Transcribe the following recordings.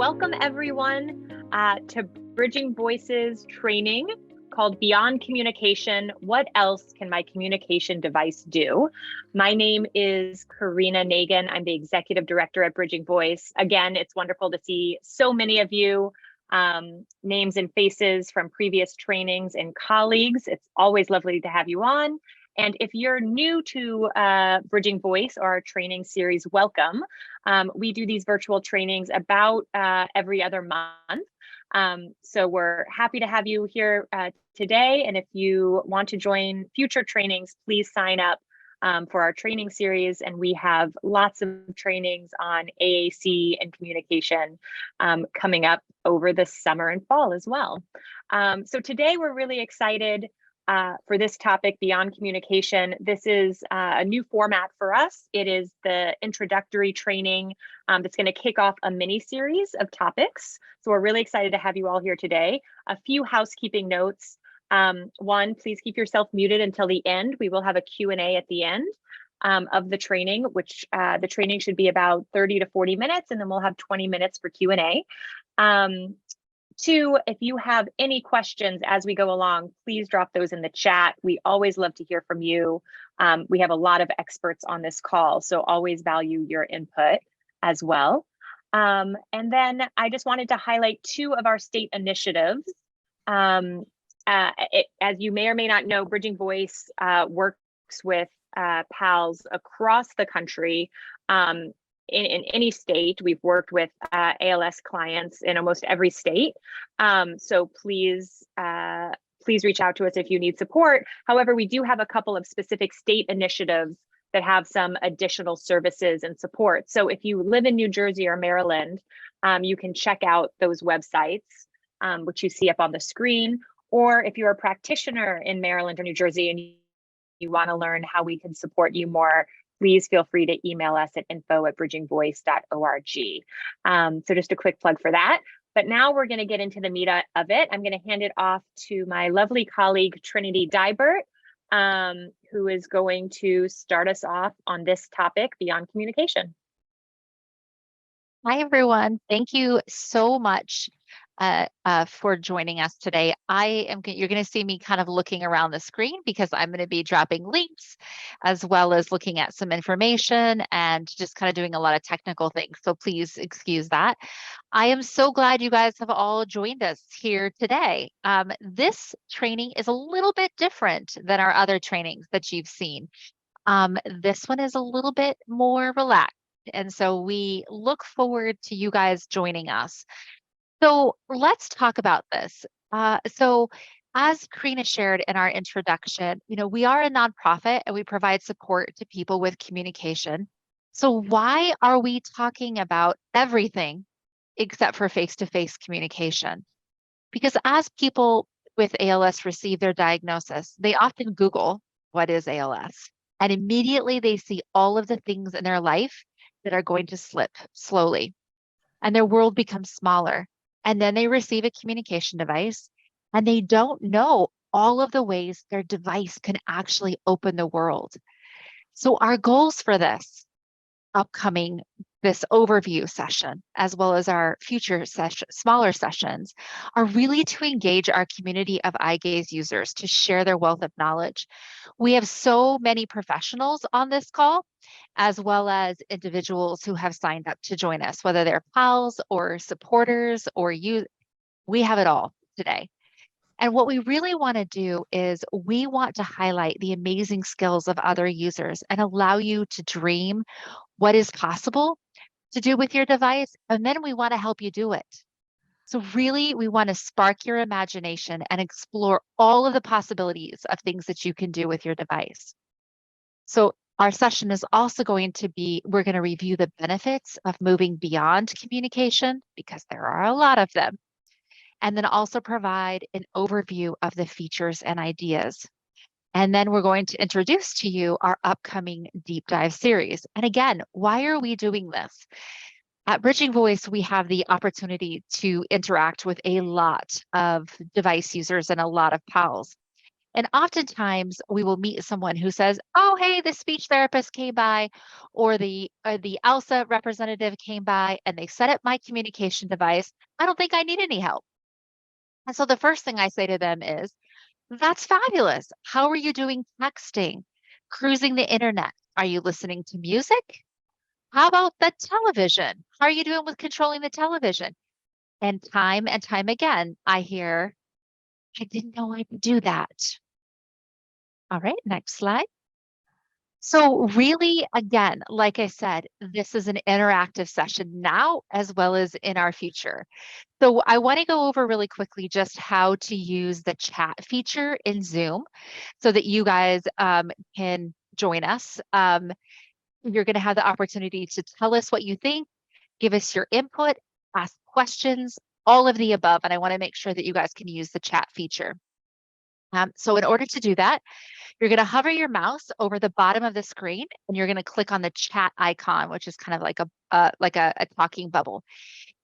Welcome everyone to Bridging Voices training called Beyond Communication. What else can my communication device do? My name is Karina Nagin. I'm the Executive Director at Bridging Voice. Again, it's wonderful to see so many of you, names and faces from previous trainings and colleagues. It's always lovely to have you on. And if you're new to Bridging Voice or our training series, welcome. We do these virtual trainings about every other month. So we're happy to have you here today. And if you want to join future trainings, please sign up for our training series. And we have lots of trainings on AAC and communication coming up over the summer and fall as well. So today we're really excited for this topic, Beyond Communication. This is a new format for us. It is the introductory training that's going to kick off a mini series of topics. So we're really excited to have you all here today. A few housekeeping notes. One, please keep yourself muted until the end. We will have a Q&A at the end of the training, which the training should be about 30 to 40 minutes, and then we'll have 20 minutes for Q&A. Two, if you have any questions as we go along, please drop those in the chat. We always love to hear from you. We have a lot of experts on this call, so always value your input as well. And then I just wanted to highlight two of our state initiatives. As you may or may not know, Bridging Voice works with PALs across the country. In any state. We've worked with ALS clients in almost every state. So please reach out to us if you need support. However, we do have a couple of specific state initiatives that have some additional services and support. So if you live in New Jersey or Maryland, you can check out those websites, which you see up on the screen. Or if you're a practitioner in Maryland or New Jersey and you want to learn how we can support you more, please feel free to email us at info@bridgingvoice.org. So just a quick plug for that. But now we're going to get into the meat of it. I'm going to hand it off to my lovely colleague, Trinity Dybert, who is going to start us off on this topic, Beyond Communication. Hi, everyone. Thank you so much for joining us today. You're going to see me kind of looking around the screen because I'm going to be dropping links as well as looking at some information and just kind of doing a lot of technical things. So please excuse that. I am so glad you guys have all joined us here today. This training is a little bit different than our other trainings that you've seen. This one is a little bit more relaxed. And so we look forward to you guys joining us. So let's talk about this. So as Karina shared in our introduction, we are a nonprofit and we provide support to people with communication. So why are we talking about everything except for face-to-face communication? Because as people with ALS receive their diagnosis, they often Google, what is ALS? And immediately they see all of the things in their life that are going to slip slowly, and their world becomes smaller. And then they receive a communication device and they don't know all of the ways their device can actually open the world. So our goals for this overview session, as well as our future smaller sessions, are really to engage our community of eye gaze users to share their wealth of knowledge. We have so many professionals on this call, as well as individuals who have signed up to join us, whether they're pals or supporters or you. We have it all today. And what we really want to do is we want to highlight the amazing skills of other users and allow you to dream what is possible to do with your device. And then we want to help you do it. So really, we want to spark your imagination and explore all of the possibilities of things that you can do with your device. So our session is also going to be, we're going to review the benefits of moving beyond communication, because there are a lot of them. And then also provide an overview of the features and ideas. And then we're going to introduce to you our upcoming deep dive series. And again, why are we doing this? At Bridging Voice, we have the opportunity to interact with a lot of device users and a lot of pals. And oftentimes we will meet someone who says, "Oh, hey, the speech therapist came by, or the ALSA representative came by, and they set up my communication device. I don't think I need any help." And so the first thing I say to them is, "That's fabulous. How are you doing texting, cruising the internet? Are you listening to music? How about the television? How are you doing with controlling the television?" And time again, I hear, "I didn't know I could do that." All right, next slide. So really, again, like I said, this is an interactive session now as well as in our future. So I want to go over really quickly just how to use the chat feature in Zoom so that you guys can join us. You're going to have the opportunity to tell us what you think, give us your input, ask questions, all of the above. And I want to make sure that you guys can use the chat feature. So in order to do that, you're going to hover your mouse over the bottom of the screen and you're going to click on the chat icon, which is kind of like a talking bubble.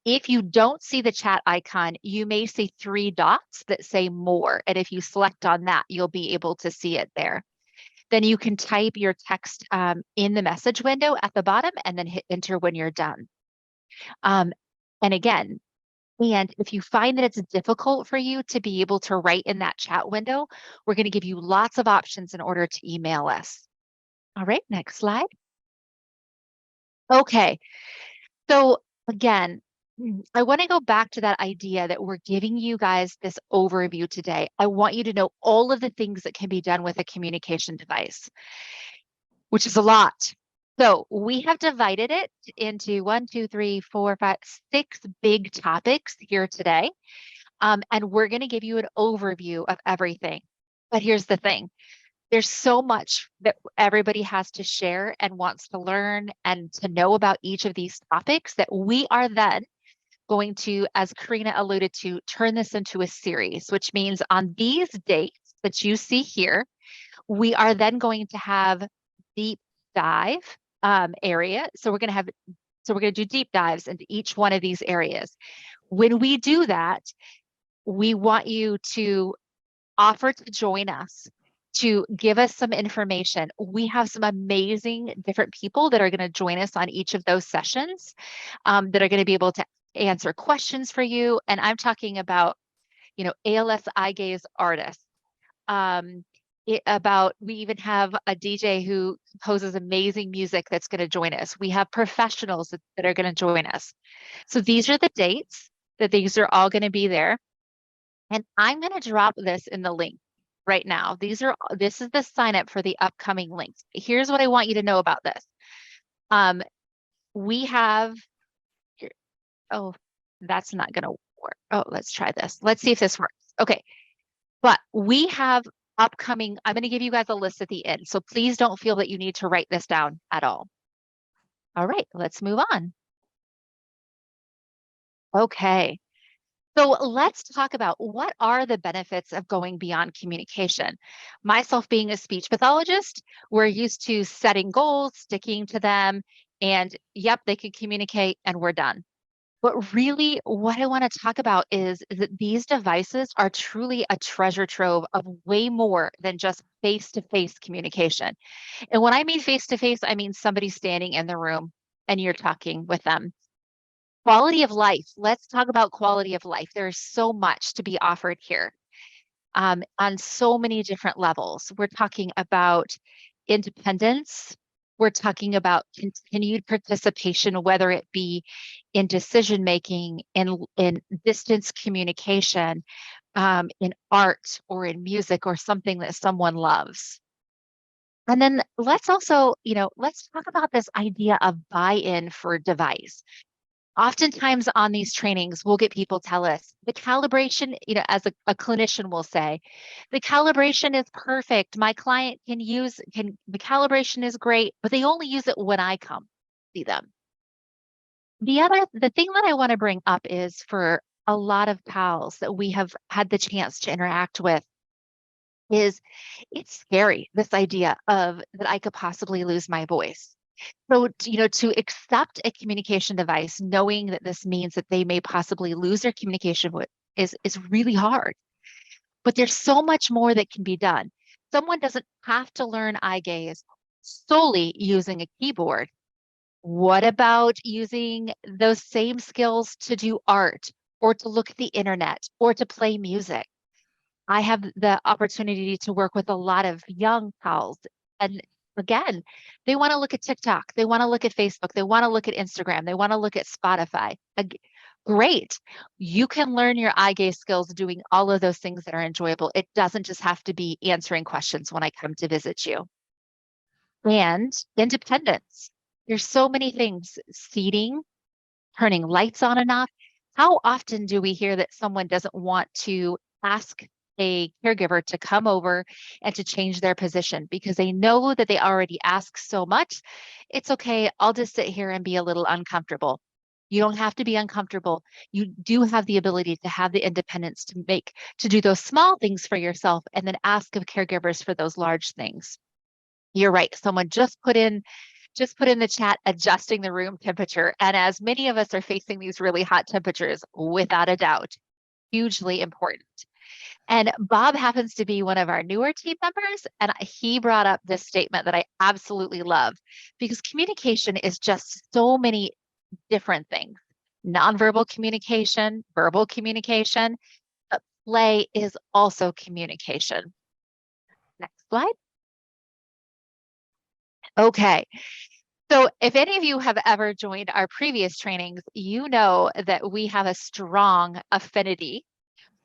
If you don't see the chat icon, you may see 3 dots that say more. And if you select on that, you'll be able to see it there. Then you can type your text in the message window at the bottom and then hit enter when you're done. Um, and again, and if you find that it's difficult for you to be able to write in that chat window, we're going to give you lots of options in order to email us. All right, next slide. Okay, so again, I want to go back to that idea that we're giving you guys this overview today. I want you to know all of the things that can be done with a communication device, which is a lot. So we have divided it into 6 big topics here today. And we're going to give you an overview of everything. But here's the thing. There's so much that everybody has to share and wants to learn and to know about each of these topics that we are then going to, as Karina alluded to, turn this into a series, which means on these dates that you see here, we are then going to have deep dive area. So we're going to do deep dives into each one of these areas. When we do that, we want you to offer to join us, to give us some information. We have some amazing different people that are going to join us on each of those sessions that are going to be able to answer questions for you. And I'm talking about, ALS eye gaze artists. We even have a DJ who composes amazing music that's going to join us. We have professionals that are going to join us. So these are the dates that these are all going to be there. And I'm going to drop this in the link right now. This is the sign up for the upcoming links. Here's what I want you to know about this. We have, oh, that's not going to work. Oh, let's try this. Let's see if this works. Okay. But we have upcoming, I'm going to give you guys a list at the end. So please don't feel that you need to write this down at all. All right, let's move on. Okay. So let's talk about what are the benefits of going beyond communication. Myself being a speech pathologist, we're used to setting goals, sticking to them, and yep, they can communicate and we're done. But really, what I want to talk about is that these devices are truly a treasure trove of way more than just face-to-face communication. And when I mean face-to-face, I mean somebody standing in the room and you're talking with them. Quality of life. Let's talk about quality of life. There's so much to be offered here on so many different levels. We're talking about independence. We're talking about continued participation, whether it be in decision making, in distance communication, in art or in music or something that someone loves. And then let's also, let's talk about this idea of buy-in for device. Oftentimes on these trainings, we'll get people tell us the calibration, as a clinician will say, the calibration is perfect. My client the calibration is great, but they only use it when I come see them. The thing that I want to bring up is for a lot of pals that we have had the chance to interact with is it's scary, this idea of that I could possibly lose my voice. So, to accept a communication device, knowing that this means that they may possibly lose their communication is really hard. but there's so much more that can be done. Someone doesn't have to learn eye gaze solely using a keyboard. What about using those same skills to do art or to look at the internet or to play music? I have the opportunity to work with a lot of young pals. And again, they want to look at TikTok, they want to look at Facebook, they want to look at Instagram, they want to look at Spotify. Great. You can learn your eye gaze skills doing all of those things that are enjoyable. It doesn't just have to be answering questions when I come to visit you. And independence. There's so many things, seating, turning lights on and off. How often do we hear that someone doesn't want to ask a caregiver to come over and to change their position because they know that they already ask so much? It's okay. I'll just sit here and be a little uncomfortable. You don't have to be uncomfortable. You do have the ability to have the independence to do those small things for yourself and then ask of caregivers for those large things. You're right. Someone just put in the chat adjusting the room temperature. And as many of us are facing these really hot temperatures, without a doubt, hugely important. And Bob happens to be one of our newer team members, and he brought up this statement that I absolutely love because communication is just so many different things. Nonverbal communication, verbal communication, but play is also communication. Next slide. Okay. So if any of you have ever joined our previous trainings, you know that we have a strong affinity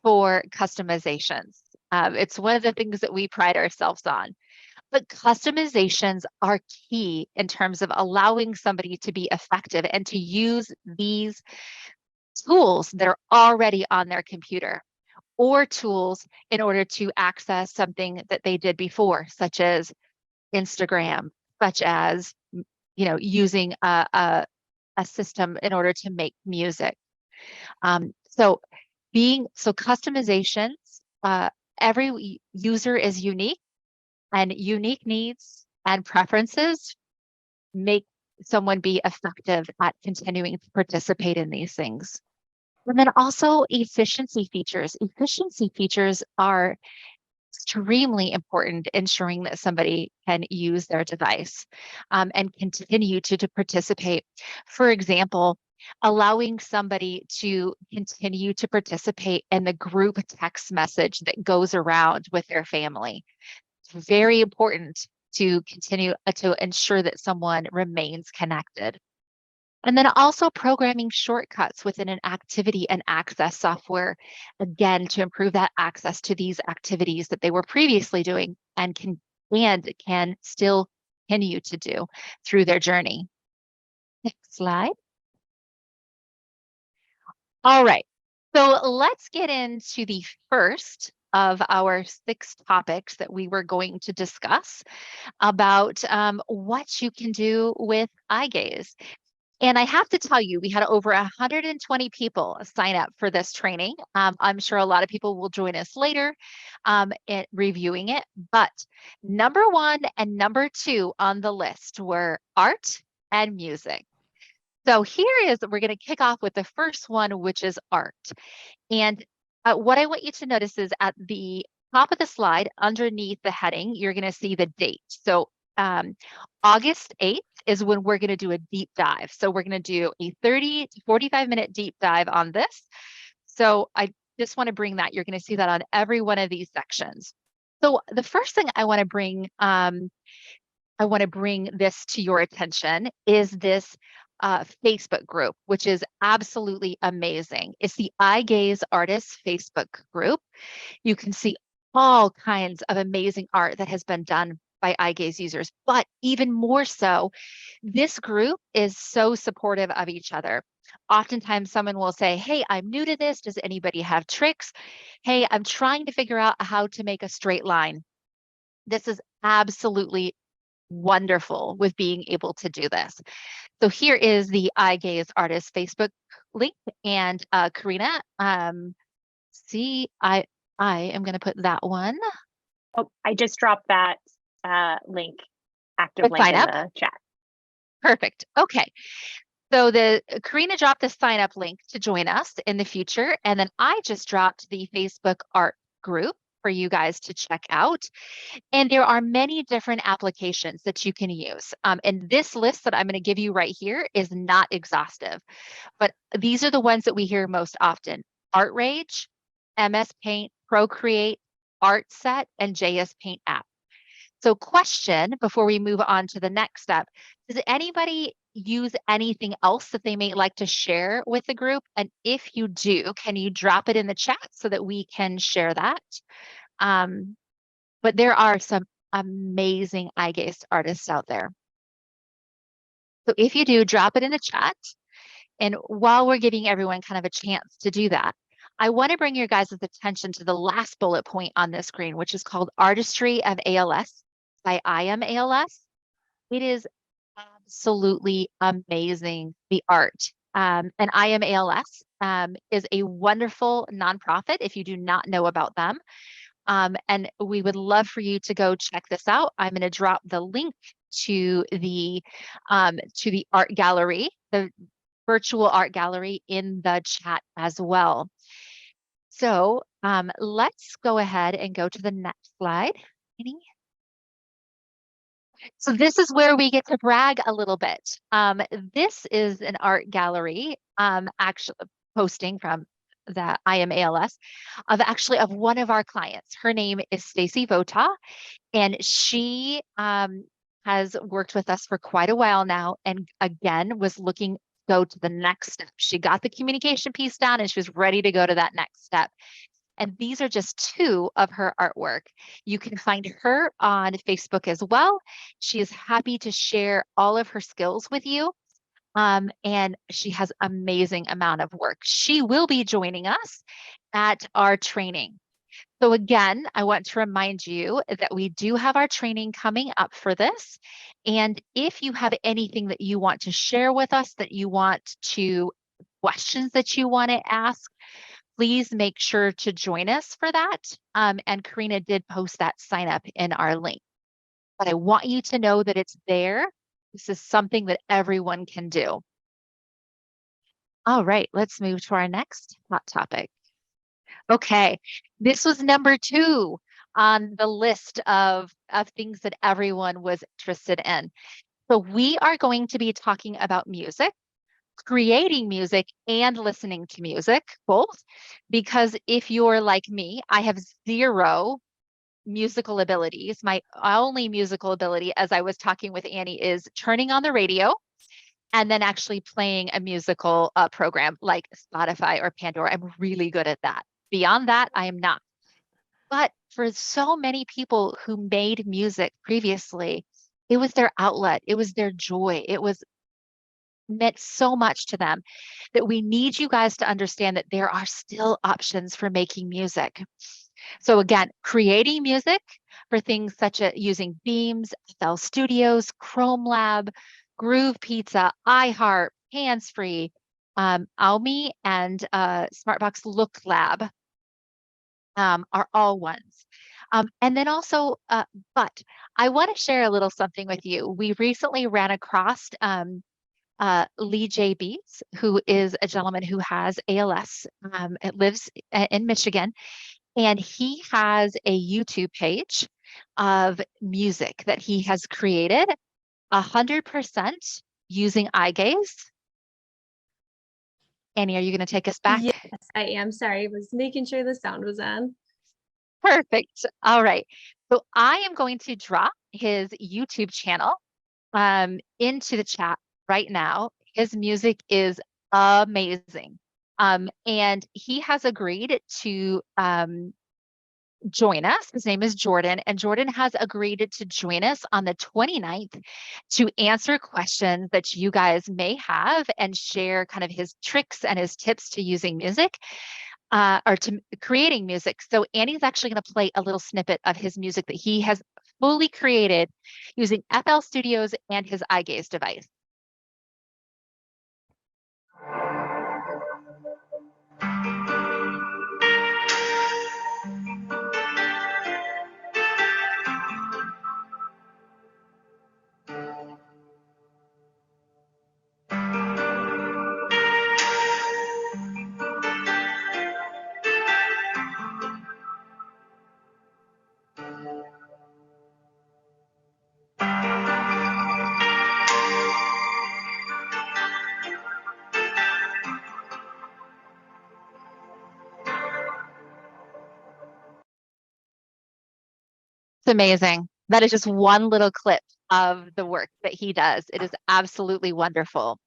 for customizations. It's one of the things that we pride ourselves on. But customizations are key in terms of allowing somebody to be effective and to use these tools that are already on their computer or tools in order to access something that they did before, such as Instagram, such as using a system in order to make music. So customizations, every user is unique, and unique needs and preferences make someone be effective at continuing to participate in these things. And then also efficiency features. Efficiency features are extremely important, ensuring that somebody can use their device and continue to participate. For example, allowing somebody to continue to participate in the group text message that goes around with their family. It's very important to continue to ensure that someone remains connected. And then also programming shortcuts within an activity and access software, again, to improve that access to these activities that they were previously doing and can still continue to do through their journey. Next slide. All right, so let's get into the first of our 6 topics that we were going to discuss about what you can do with eye gaze. And I have to tell you, we had over 120 people sign up for this training. I'm sure a lot of people will join us later reviewing it. But number 1 and number 2 on the list were art and music. So we're going to kick off with the first one, which is art. And what I want you to notice is at the top of the slide, underneath the heading, you're going to see the date. So August 8th is when we're going to do a deep dive. So we're going to do a 30 to 45-minute deep dive on this. So I just want to bring that. You're going to see that on every one of these sections. So the first thing I want to bring this to your attention is this Facebook group, which is absolutely amazing. It's the Eye Gaze Artists Facebook group. You can see all kinds of amazing art that has been done by eye gaze users, but even more so, this group is so supportive of each other. Oftentimes someone will say, hey, I'm new to this. Does anybody have tricks? Hey, I'm trying to figure out how to make a straight line. This is absolutely wonderful with being able to do this. So here is the Eye Gaze Artist Facebook link, and Karina, I am going to put that one. Oh, I just dropped that link, active link in the chat. Perfect. Okay. So Karina dropped the sign up link to join us in the future. And then I just dropped the Facebook art group for you guys to check out. And there are many different applications that you can use. And this list that I'm going to give you right here is not exhaustive, but these are the ones that we hear most often: ArtRage, MS Paint, Procreate, ArtSet, and JS Paint app. So question before we move on to the next step, does anybody use anything else that they may like to share with the group? And if you do, can you drop it in the chat so that we can share that? But there are some amazing eye gaze artists out there. So if you do, drop it in the chat. And while we're giving everyone kind of a chance to do that, I want to bring your guys' attention to the last bullet point on this screen, which is called Artistry of ALS by I Am ALS. It is absolutely amazing, the art. And I Am ALS is a wonderful nonprofit if you do not know about them. And we would love for you to go check this out. I'm going to drop the link to the art gallery, the virtual art gallery, in the chat as well. So let's go ahead and go to the next slide. So this is where we get to brag a little bit. This is an art gallery, actually posting from the I Am ALS of one of our clients. Her name is Stacy Vota, and she has worked with us for quite a while now, and again was looking to go to the next step. She got the communication piece down and she was ready to go to that next step. And these are just two of her artwork. You can find her on Facebook as well. She is happy to share all of her skills with you. And she has amazing amount of work. She will be joining us at our training. So again, I want to remind you that we do have our training coming up for this. And if you have anything that you want to share with us, questions that you want to ask, please make sure to join us for that. And Karina did post that sign up in our link. But I want you to know that it's there. This is something that everyone can do. All right, let's move to our next hot topic. Okay, this was number 2 on the list of things that everyone was interested in. So we are going to be talking about music, creating music, and listening to music, both, because if you're like me, I have zero musical abilities. My only musical ability, as I was talking with Annie, is turning on the radio and then actually playing a musical program like Spotify or Pandora. I'm really good at that. Beyond that, I am not. But for so many people who made music previously, it was their outlet. It was their joy. It meant so much to them that we need you guys to understand that there are still options for making music. So again, creating music for things such as using Beams, FL Studios, Chrome Lab, Groove Pizza, iHeart, Handsfree, Aumi, and Smartbox Look Lab are all ones. And then also, but I want to share a little something with you. We recently ran across Lee J. Beats, who is a gentleman who has ALS. It lives in Michigan, and he has a YouTube page of music that he has created 100% using eye gaze. Annie, are you going to take us back? Yes, I am. Sorry, I was making sure the sound was on. Perfect. All right. So I am going to drop his YouTube channel into the chat right now. His music is amazing. And he has agreed to join us. His name is Jordan, and Jordan has agreed to join us on the 29th to answer questions that you guys may have and share kind of his tricks and his tips to using music. Or to creating music. So Annie's actually going to play a little snippet of his music that he has fully created using FL Studios and his eye gaze device. amazing. That is just one little clip of the work that he does. It is absolutely wonderful.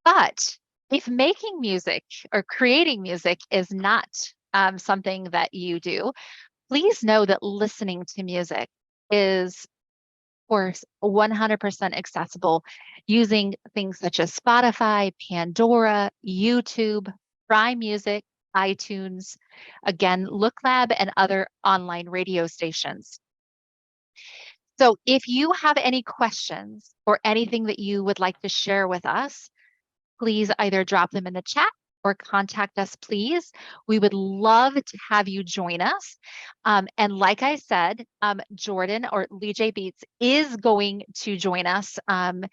But if making music or creating music is not something that you do, please know that listening to music is, of course, 100% accessible using things such as Spotify, Pandora, YouTube, Try Music, iTunes, again, LookLab, and other online radio stations. So if you have any questions or anything that you would like to share with us, please either drop them in the chat or contact us, please. We would love to have you join us. And like I said, Jordan or Lee J Beats is going to join us. And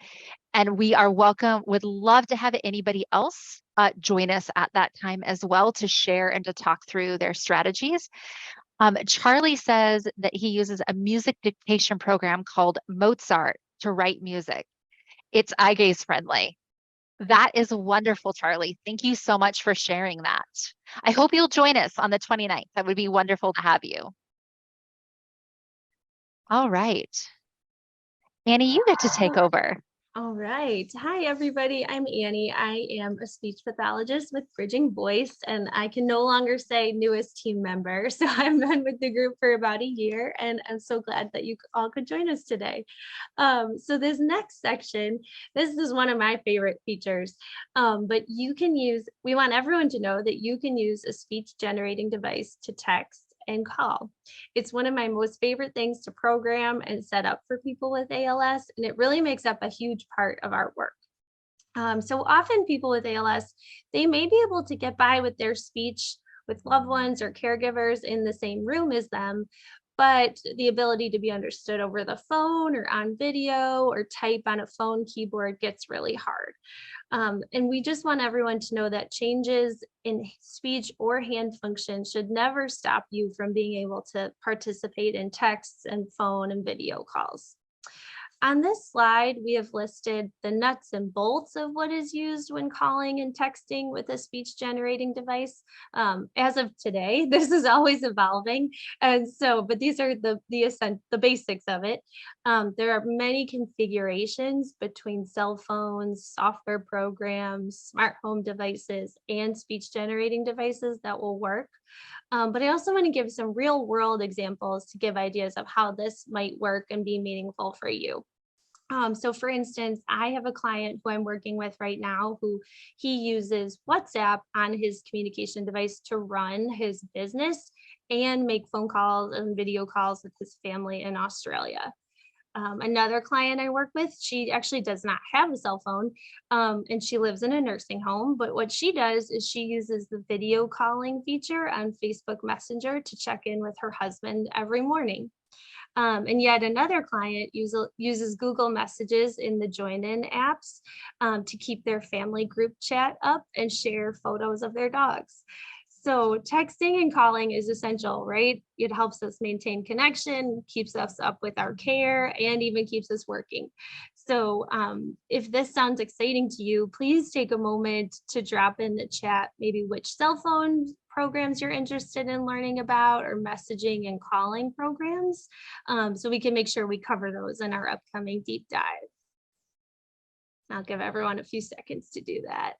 we are welcome, would love to have anybody else join us at that time as well to share and to talk through their strategies. Charlie says that he uses a music dictation program called Mozart to write music. It's eye gaze friendly. That is wonderful, Charlie. Thank you so much for sharing that. I hope you'll join us on the 29th. That would be wonderful to have you. All right. Annie, you get to take over. All right. Hi, everybody. I'm Annie. I am a speech pathologist with Bridging Voice, and I can no longer say newest team member. So I've been with the group for about a year, and I'm so glad that you all could join us today. So this next section, this is one of my favorite features, but you can use, we want everyone to know that you can use a speech generating device to text and call. It's one of my most favorite things to program and set up for people with ALS, and it really makes up a huge part of our work. So often people with ALS, they may be able to get by with their speech with loved ones or caregivers in the same room as them, but the ability to be understood over the phone or on video or type on a phone keyboard gets really hard. And we just want everyone to know that changes in speech or hand function should never stop you from being able to participate in texts and phone and video calls. On this slide, we have listed the nuts and bolts of what is used when calling and texting with a speech generating device. As of today, this is always evolving. And so, but these are the basics of it. There are many configurations between cell phones, software programs, smart home devices, and speech generating devices that will work. But I also want to give some real world examples to give ideas of how this might work and be meaningful for you. So for instance, I have a client who I'm working with right now who he uses WhatsApp on his communication device to run his business and make phone calls and video calls with his family in Australia. Another client I work with, she actually does not have a cell phone, and she lives in a nursing home. But what she does is she uses the video calling feature on Facebook Messenger to check in with her husband every morning. And yet another client uses Google Messages in the join-in apps to keep their family group chat up and share photos of their dogs. So texting and calling is essential, right? It helps us maintain connection, keeps us up with our care, and even keeps us working. So if this sounds exciting to you, please take a moment to drop in the chat maybe which cell phone programs you're interested in learning about, or messaging and calling programs, so we can make sure we cover those in our upcoming deep dive. I'll give everyone a few seconds to do that.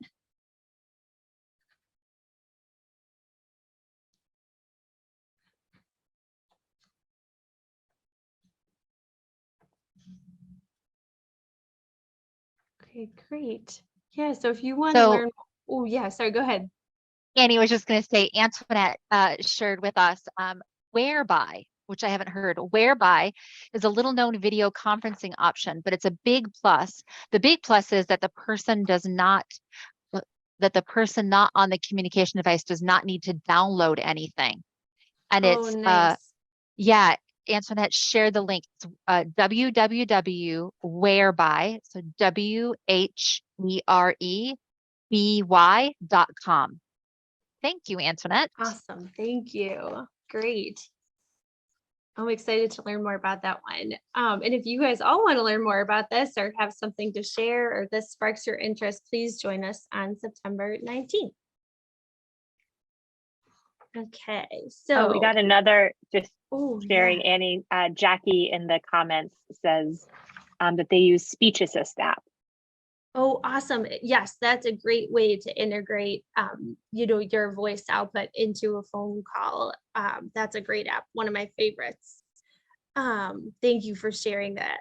Okay, great. Yeah, so if you want to learn, oh yeah, sorry, go ahead. Annie was just going to say, Antoinette shared with us Whereby, which I haven't heard. Whereby is a little known video conferencing option, but it's a big plus. The big plus is that the person not on the communication device does not need to download anything. And it's, nice. Yeah, Antoinette shared the link. It's www.whereby, so WHEREBY.com. Thank you, Antoinette. Awesome. Thank you. Great. I'm excited to learn more about that one. And if you guys all want to learn more about this or have something to share, or this sparks your interest, please join us on September 19th. Okay, Oh, we so got another, just sharing, yeah. Annie, Jackie in the comments says that they use Speech Assist app. Oh, awesome. Yes, that's a great way to integrate, your voice output into a phone call. That's a great app, one of my favorites. Thank you for sharing that.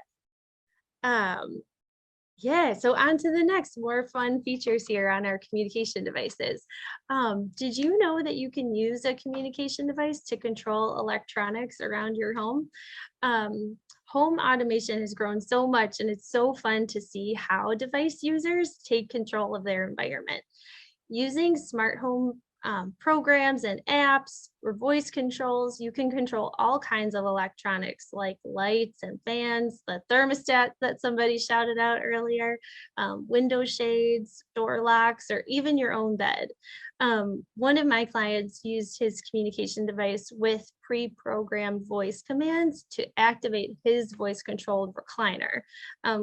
Um, yeah, so on to the next more fun features here on our communication devices. Did you know that you can use a communication device to control electronics around your home? Home automation has grown so much, and it's so fun to see how device users take control of their environment. Using smart home programs and apps or voice controls, you can control all kinds of electronics like lights and fans, the thermostat that somebody shouted out earlier, window shades, door locks, or even your own bed. One of my clients used his communication device with pre-programmed voice commands to activate his voice controlled recliner,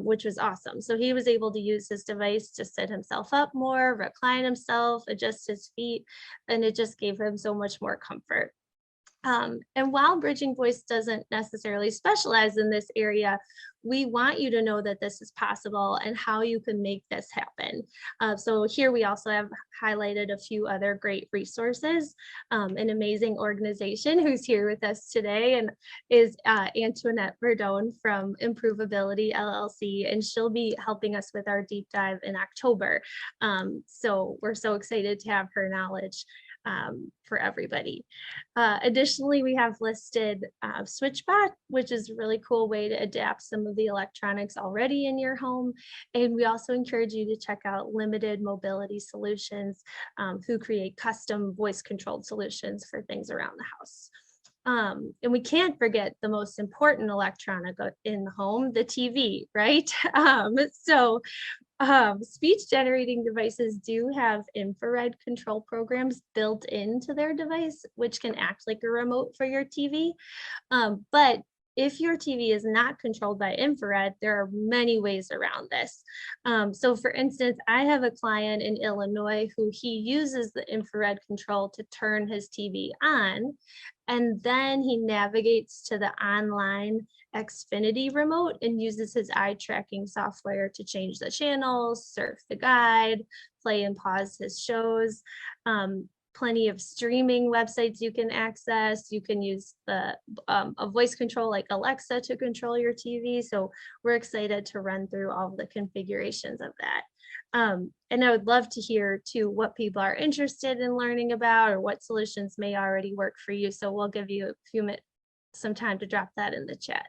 which was awesome. So he was able to use his device to sit himself up more, recline himself, adjust his feet, and it just gave him so much more comfort. And while Bridging Voice doesn't necessarily specialize in this area, we want you to know that this is possible and how you can make this happen. So here we also have highlighted a few other great resources. An amazing organization who's here with us today and is Antoinette Verdone from Improvability LLC, and she'll be helping us with our deep dive in October. So we're so excited to have her knowledge for everybody. Additionally, we have listed SwitchBot, which is a really cool way to adapt some of the electronics already in your home. And we also encourage you to check out Limited Mobility Solutions, who create custom voice controlled solutions for things around the house. And we can't forget the most important electronic in the home, the TV, right? Speech generating devices do have infrared control programs built into their device, which can act like a remote for your TV. But if your TV is not controlled by infrared, there are many ways around this. So for instance, I have a client in Illinois who he uses the infrared control to turn his TV on, and then he navigates to the online Xfinity remote and uses his eye tracking software to change the channels, surf the guide, play and pause his shows. Plenty of streaming websites you can access. You can use a voice control like Alexa to control your TV. So we're excited to run through all the configurations of that. And I would love to hear too what people are interested in learning about or what solutions may already work for you. So we'll give you a few minutes, some time to drop that in the chat.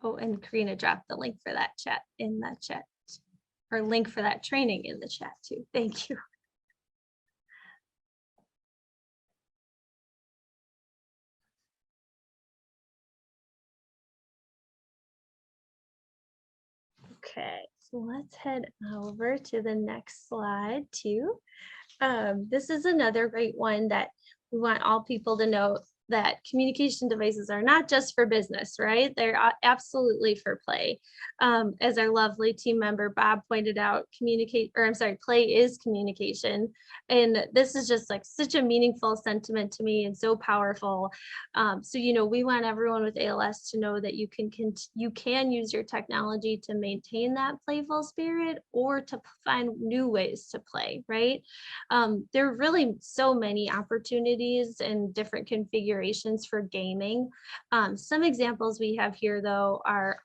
Oh, and Karina dropped the link for that chat in the chat, or link for that training in the chat too. Thank you. Okay, so let's head over to the next slide too. This is another great one that we want all people to know, that communication devices are not just for business, right? They're absolutely for play. As our lovely team member Bob pointed out, play is communication. And this is just like such a meaningful sentiment to me and so powerful. So, we want everyone with ALS to know that you can use your technology to maintain that playful spirit or to find new ways to play, right? There are really so many opportunities and different configurations for gaming. Some examples we have here though are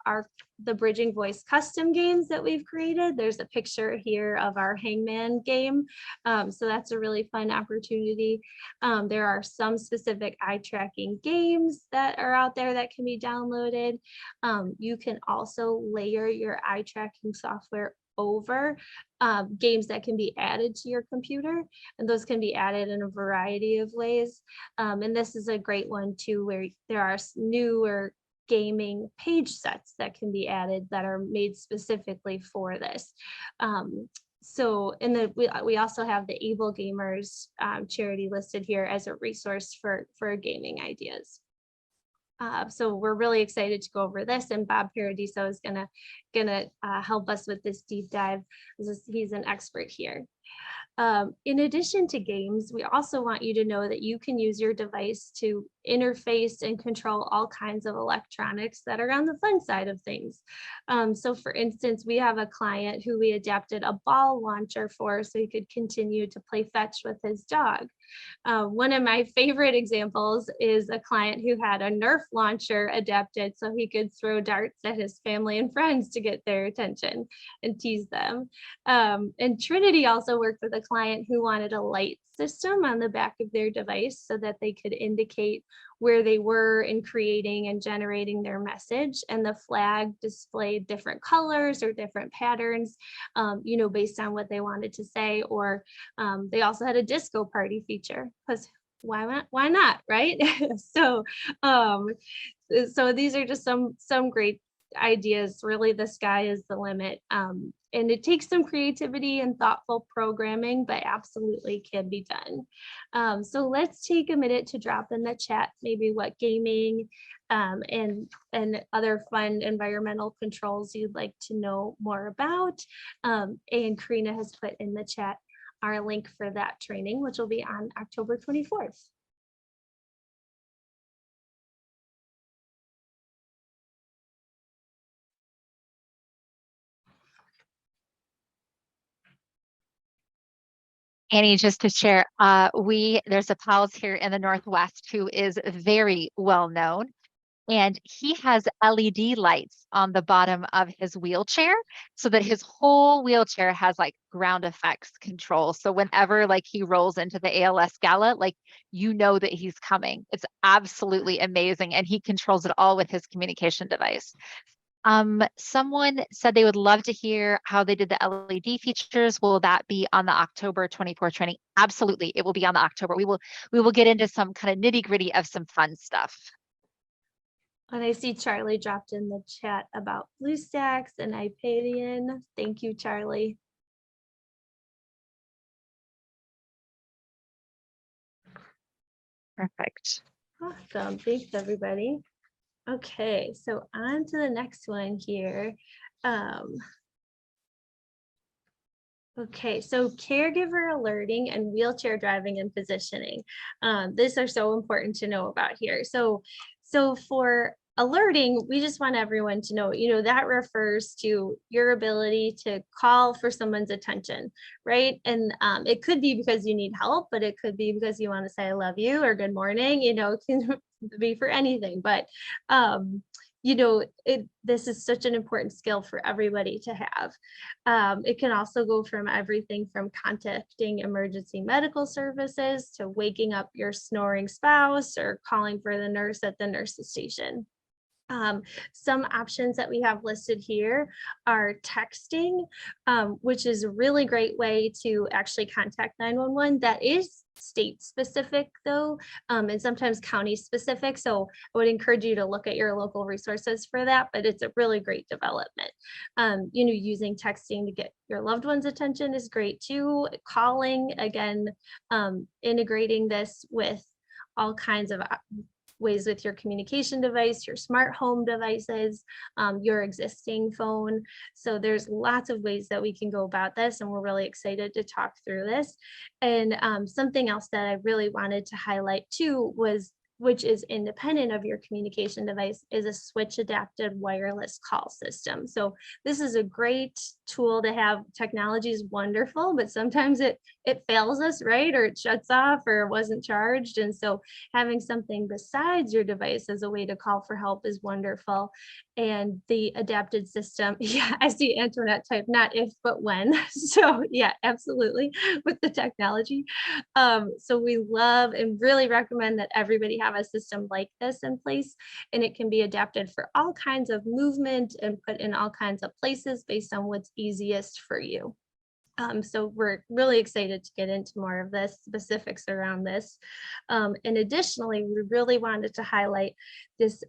the Bridging Voice custom games that we've created. There's a picture here of our Hangman game. So that's a really fun opportunity. There are some specific eye tracking games that are out there that can be downloaded. You can also layer your eye tracking software over games that can be added to your computer, and those can be added in a variety of ways. And this is a great one too, where there are newer gaming page sets that can be added that are made specifically for this. So, and then we also have the Able Gamers charity listed here as a resource for gaming ideas. So we're really excited to go over this, and Bob Paradiso is gonna help us with this deep dive. He's an expert here. In addition to games, we also want you to know that you can use your device to interface and control all kinds of electronics that are on the fun side of things. So for instance, we have a client who we adapted a ball launcher for so he could continue to play fetch with his dog. One of my favorite examples is a client who had a Nerf launcher adapted so he could throw darts at his family and friends to get their attention and tease them. And Trinity also worked with a client who wanted a light system on the back of their device so that they could indicate where they were in creating and generating their message, and the flag displayed different colors or different patterns, based on what they wanted to say. Or they also had a disco party feature, because why not, right? So these are just some great ideas. Really, the sky is the limit. And it takes some creativity and thoughtful programming, but absolutely can be done. So let's take a minute to drop in the chat maybe what gaming and other fun environmental controls you'd like to know more about. And Karina has put in the chat our link for that training, which will be on October 24th. Annie, just to share, there's a pals here in the Northwest who is very well known, and he has LED lights on the bottom of his wheelchair so that his whole wheelchair has like ground effects control. So whenever like he rolls into the ALS gala, like that he's coming. It's absolutely amazing, and he controls it all with his communication device. Someone said they would love to hear how they did the LED features. Will that be on the October 24th training? Absolutely, it will be on the October. We will get into some kind of nitty-gritty of some fun stuff. And I see Charlie dropped in the chat about BlueStacks and Hyperion. Thank you, Charlie. Perfect. Awesome. Thanks, everybody. Okay, so on to the next one here. Okay, so caregiver alerting and wheelchair driving and positioning. These are so important to know about here. So for alerting, we just want everyone to know, that refers to your ability to call for someone's attention, right? And it could be because you need help, but it could be because you want to say I love you or good morning, it can be for anything. But this is such an important skill for everybody to have. It can also go from everything from contacting emergency medical services to waking up your snoring spouse or calling for the nurse at the nurse's station. Some options that we have listed here are texting, which is a really great way to actually contact 911. That is state specific though, and sometimes county specific. So I would encourage you to look at your local resources for that, but it's a really great development. Using texting to get your loved one's attention is great too. Calling, again, integrating this with all kinds of ways with your communication device, your smart home devices, your existing phone. So there's lots of ways that we can go about this, and we're really excited to talk through this. And something else that I really wanted to highlight too which is independent of your communication device, is a switch adapted wireless call system. So this is a great tool to have. Technology is wonderful, but sometimes it fails us, right? Or it shuts off, or it wasn't charged. And so having something besides your device as a way to call for help is wonderful. And the adapted system, yeah, I see Antoinette type, not if, but when. So yeah, absolutely, with the technology. So we love and really recommend that everybody have a system like this in place, and it can be adapted for all kinds of movement and put in all kinds of places based on what's easiest for you. So we're really excited to get into more of the specifics around this. And additionally, we really wanted to highlight this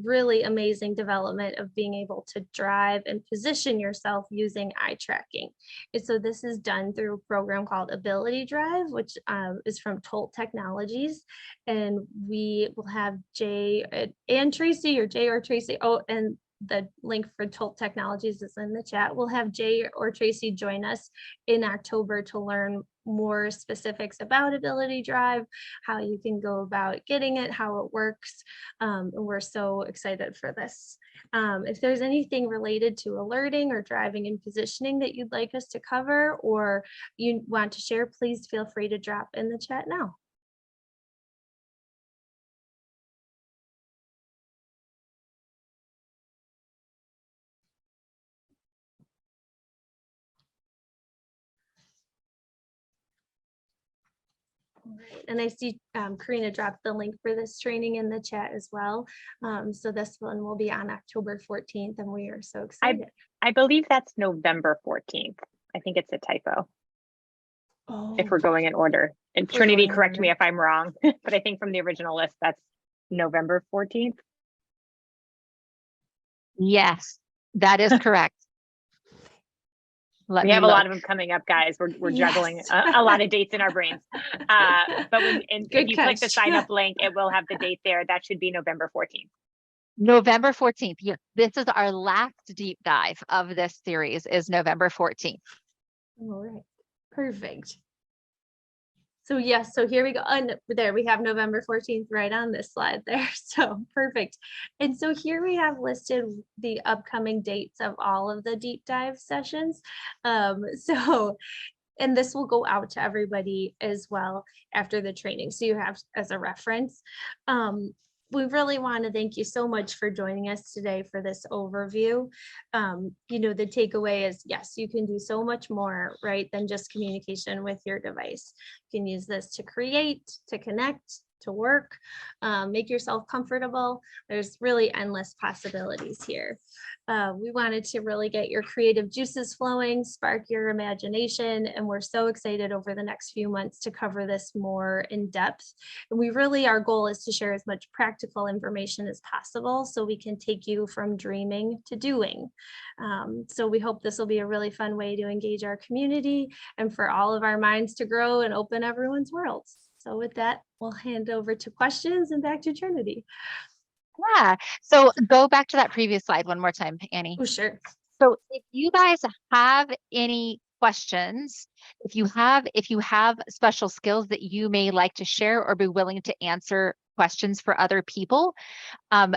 really amazing development of being able to drive and position yourself using eye tracking. And so this is done through a program called Ability Drive, which is from Tolt Technologies. And we will have Jay and Tracy, or Jay or Tracy. Oh, and the link for Tolt Technologies is in the chat. We'll have Jay or Tracy join us in October to learn more specifics about Ability Drive, how you can go about getting it, how it works. And we're so excited for this. If there's anything related to alerting or driving and positioning that you'd like us to cover or you want to share, please feel free to drop in the chat now. Right. And I see Karina dropped the link for this training in the chat as well. So this one will be on October 14th, and we are so excited. I believe that's November 14th. I think it's a typo. Oh, if we're going in order. And We're Trinity, going in correct me order. if I'm wrong, but I think from the original list, that's November 14th. Yes, that is correct. Let We me have a look. lot of them coming up, guys. We're Yes. juggling a lot of dates in our brains. But if you click the catch. sign up link, it will have the date there. That should be November 14th. November 14th. Yeah, this is our last deep dive of this series, is November 14th. All right, perfect. So yes, so here we go. And there we have November 14th right on this slide there. So perfect. And so here we have listed the upcoming dates of all of the deep dive sessions. And this will go out to everybody as well after the training. So you have as a reference. We really want to thank you so much for joining us today for this overview. The takeaway is, yes, you can do so much more, right, than just communication with your device. You can use this to create, to connect, to work, make yourself comfortable. There's really endless possibilities here. We wanted to really get your creative juices flowing, spark your imagination, and we're so excited over the next few months to cover this more in depth. And our goal is to share as much practical information as possible so we can take you from dreaming to doing. So we hope this will be a really fun way to engage our community and for all of our minds to grow and open everyone's worlds. So with that, we'll hand over to questions and back to Trinity. Yeah. So go back to that previous slide one more time, Annie. Oh, sure. So if you guys have any questions, if you have special skills that you may like to share or be willing to answer questions for other people,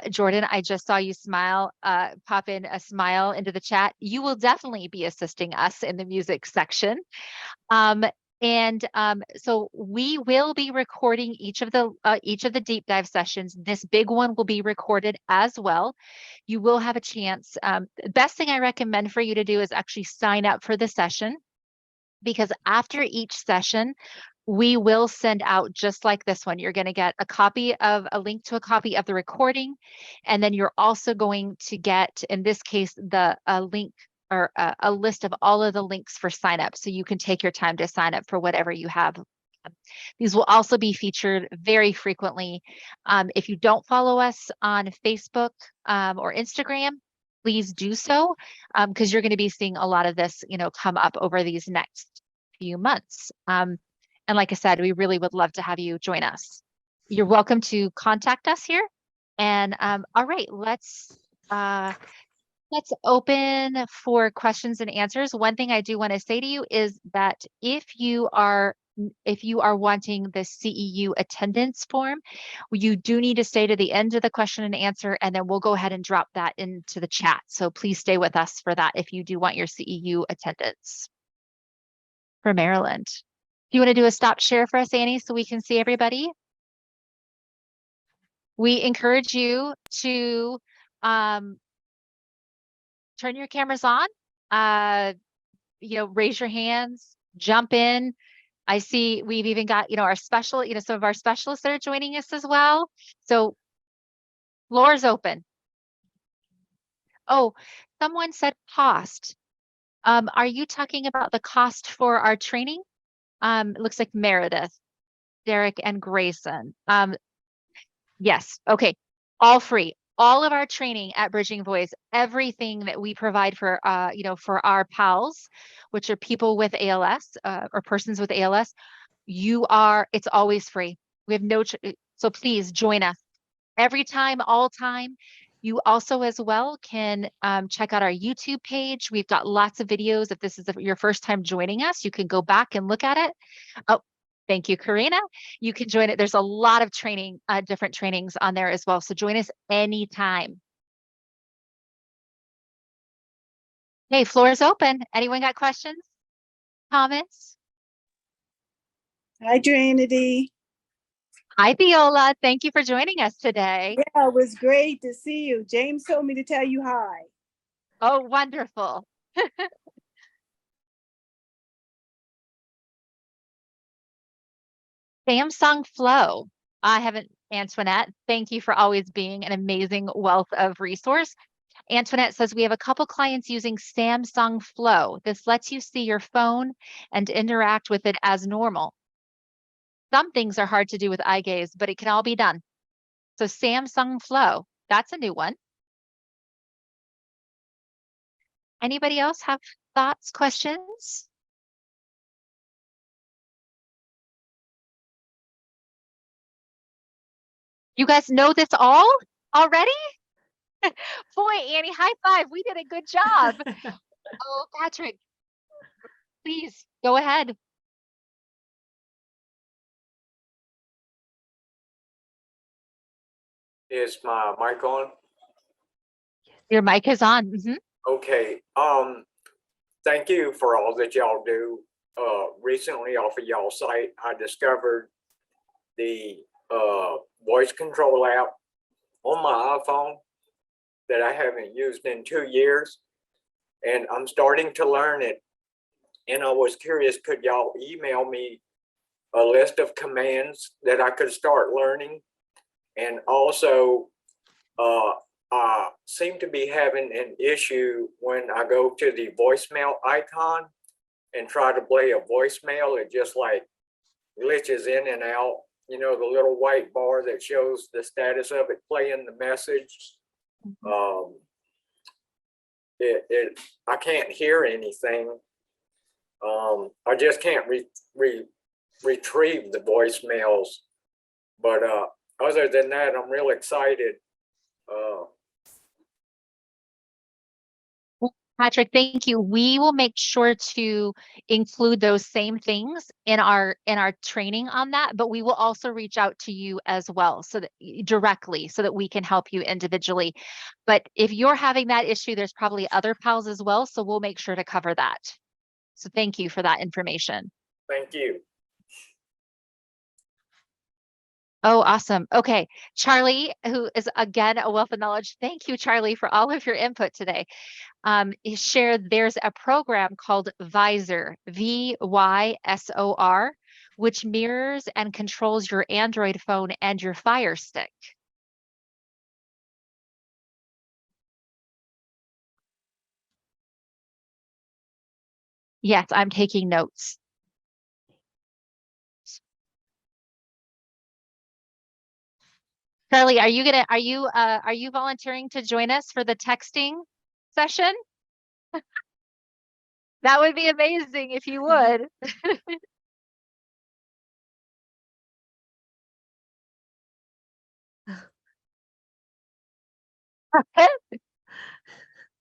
Jordan, I just saw you smile, pop in a smile into the chat. You will definitely be assisting us in the music section. So we will be recording each of the deep dive sessions. This big one will be recorded as well. You will have a chance. The best thing I recommend for you to do is actually sign up for the session, because after each session, we will send out, just like this one, you're going to get a link to a copy of the recording. And then you're also going to get, in this case, a link or a list of all of the links for sign up. So you can take your time to sign up for whatever you have. These will also be featured very frequently. If you don't follow us on Facebook or Instagram, please do so, because you're going to be seeing a lot of this, come up over these next few months. And like I said, we really would love to have you join us. You're welcome to contact us here. And all right, let's open for questions and answers. One thing I do want to say to you is that if you are wanting the CEU attendance form, you do need to stay to the end of the question and answer, and then we'll go ahead and drop that into the chat. So please stay with us for that if you do want your CEU attendance. For Maryland. Do you want to do a stop share for us, Annie, so we can see everybody? We encourage you to turn your cameras on, raise your hands, jump in. I see we've even got, some of our specialists that are joining us as well. So floor is open. Oh, someone said cost. Are you talking about the cost for our training? It looks like Meredith, Derek, and Grayson. Yes. Okay. All free. all of our training at Bridging Voice, everything that we provide for, for our pals, which are people with ALS or persons with ALS, it's always free. We have so please join us every time, all time. You also as well can check out our YouTube page. We've got lots of videos. If this is your first time joining us, you can go back and look at it. Oh, thank you, Karina. You can join it. There's a lot of training, different trainings on there as well. So join us anytime. Hey, floor is open. Anyone got questions, comments? Hi, Trinity. Hi, Viola. Thank you for joining us today. Yeah, it was great to see you. James told me to tell you hi. Oh, wonderful. Samsung Flow. I haven't, Antoinette. Thank you for always being an amazing wealth of resource. Antoinette says we have a couple clients using Samsung Flow. This lets you see your phone and interact with it as normal. Some things are hard to do with eye gaze, but it can all be done. So Samsung Flow, that's a new one. Anybody else have thoughts, questions? You guys know this all already? Boy, Annie, high five. We did a good job. Oh, Patrick, please go ahead. Is my mic on? Your mic is on. Okay. Thank you for all that y'all do. Recently off of y'all's site, I discovered the voice control app on my iPhone that I haven't used in 2 years, and I'm starting to learn it. And I was curious, could y'all email me a list of commands that I could start learning? And also, I seem to be having an issue when I go to the voicemail icon and try to play a voicemail. It just like glitches in and out. You know, the little white bar that shows the status of it playing the message. I can't hear anything. I just can't retrieve the voicemails. But other than that, I'm real excited. Patrick, thank you. We will make sure to include those same things in our training on that, but we will also reach out to you as well, so that directly, so that we can help you individually. But if you're having that issue, there's probably other pals as well, so we'll make sure to cover that. So thank you for that information. Thank you. Oh, awesome. Okay. Charlie, who is again a wealth of knowledge. Thank you, Charlie, for all of your input today. He shared there's a program called Visor, VYSOR, which mirrors and controls your Android phone and your Fire Stick. Yes, I'm taking notes. Charlie, are you volunteering to join us for the texting session? That would be amazing if you would.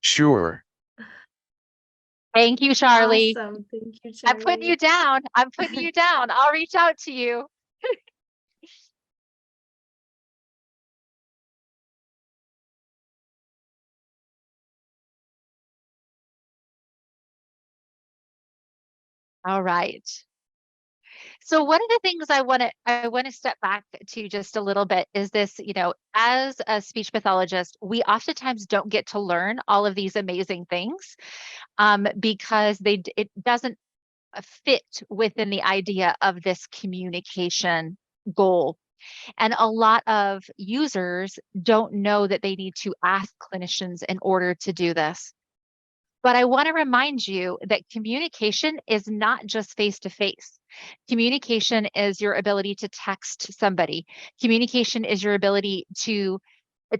Sure. Thank you, Charlie. Awesome. Thank you, Charlie. I'm putting you down. I'm putting you down. I'll reach out to you. All right. So one of the things I want to step back to just a little bit is this, as a speech pathologist, we oftentimes don't get to learn all of these amazing things because it doesn't fit within the idea of this communication goal. And a lot of users don't know that they need to ask clinicians in order to do this. But I want to remind you that communication is not just face-to-face. Communication is your ability to text somebody. Communication is your ability to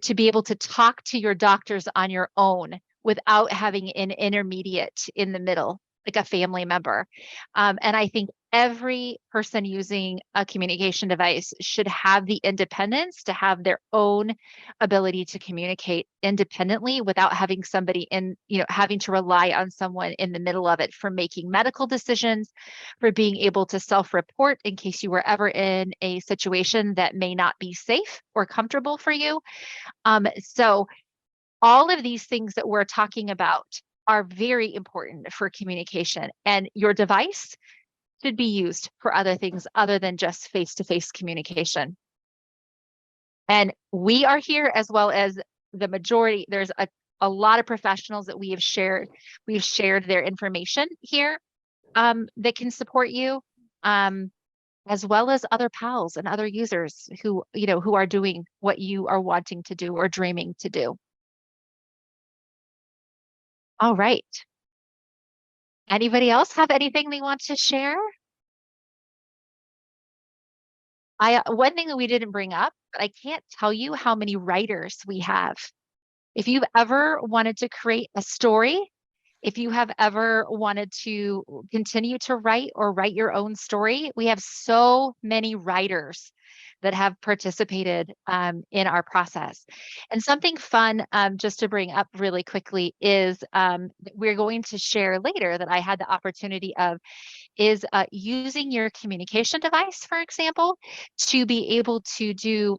to be able to talk to your doctors on your own without having an intermediate in the middle, like a family member. And I think every person using a communication device should have the independence to have their own ability to communicate independently without having somebody having to rely on someone in the middle of it for making medical decisions, for being able to self-report in case you were ever in a situation that may not be safe or comfortable for you. So all of these things that we're talking about are very important for communication, and your device should be used for other things other than just face-to-face communication. And we are here, as well as the majority. There's a lot of professionals that we've shared their information here that can support you, as well as other pals and other users who are doing what you are wanting to do or dreaming to do. All right. Anybody else have anything they want to share? One thing that we didn't bring up, but I can't tell you how many writers we have. If you've ever wanted to create a story, if you have ever wanted to continue to write or write your own story, we have so many writers that have participated in our process. And something fun, just to bring up really quickly, is we're going to share later that I had the opportunity of is using your communication device, for example, to be able to do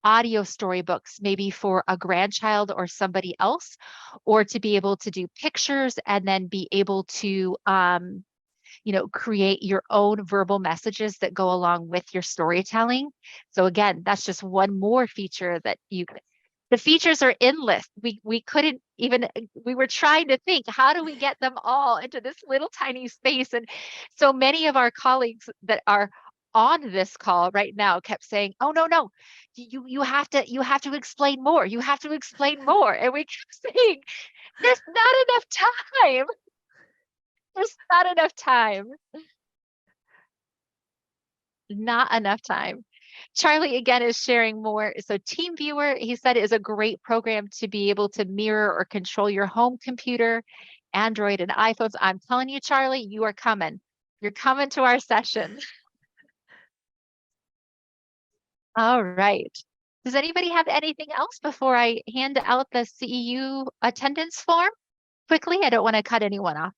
audio storybooks, maybe for a grandchild or somebody else, or to be able to do pictures and then be able to create your own verbal messages that go along with your storytelling. So again, that's just one more feature that the features are endless. We couldn't even, we were trying to think, how do we get them all into this little tiny space? And so many of our colleagues that are on this call right now kept saying, oh, no, you have to explain more. You have to explain more. And we kept saying, there's not enough time. There's not enough time. Not enough time. Charlie again is sharing more. So TeamViewer, he said, is a great program to be able to mirror or control your home computer, Android and iPhones. I'm telling you, Charlie, you are coming. You're coming to our session. All right. Does anybody have anything else before I hand out the CEU attendance form quickly? I don't want to cut anyone off.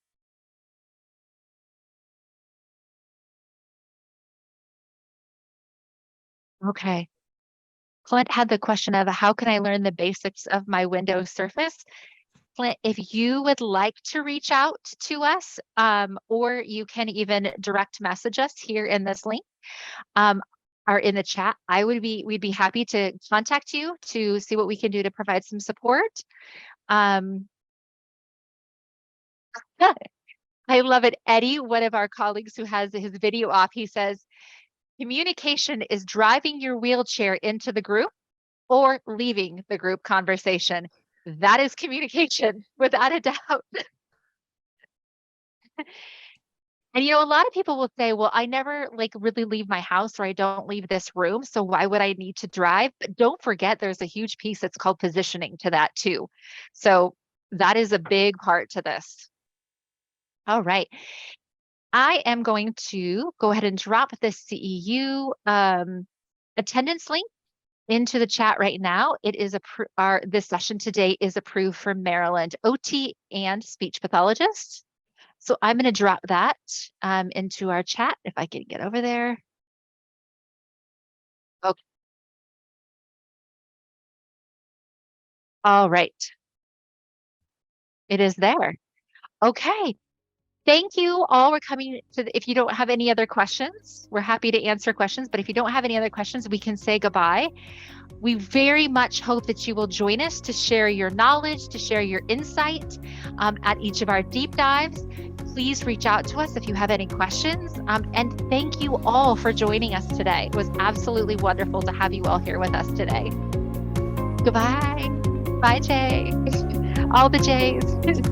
Okay. Clint had the question of how can I learn the basics of my Windows Surface? Clint, if you would like to reach out to us, or you can even direct message us here in this link, or in the chat, we'd be happy to contact you to see what we can do to provide some support. I love it. Eddie, one of our colleagues who has his video off, he says, communication is driving your wheelchair into the group or leaving the group conversation. That is communication, without a doubt. And a lot of people will say, well, I never really leave my house, or I don't leave this room, so why would I need to drive? But don't forget, there's a huge piece that's called positioning to that too. So that is a big part to this. All right. I am going to go ahead and drop the CEU attendance link into the chat right now. It is this session today is approved for Maryland OT and speech pathologists. So I'm going to drop that into our chat if I can get over there. Okay. All right. It is there. Okay. Thank you all for coming to if you don't have any other questions, we're happy to answer questions, but if you don't have any other questions, we can say goodbye. We very much hope that you will join us to share your knowledge, to share your insight at each of our deep dives. Please reach out to us if you have any questions. And thank you all for joining us today. It was absolutely wonderful to have you all here with us today. Goodbye. Bye, Jay. All the Jays.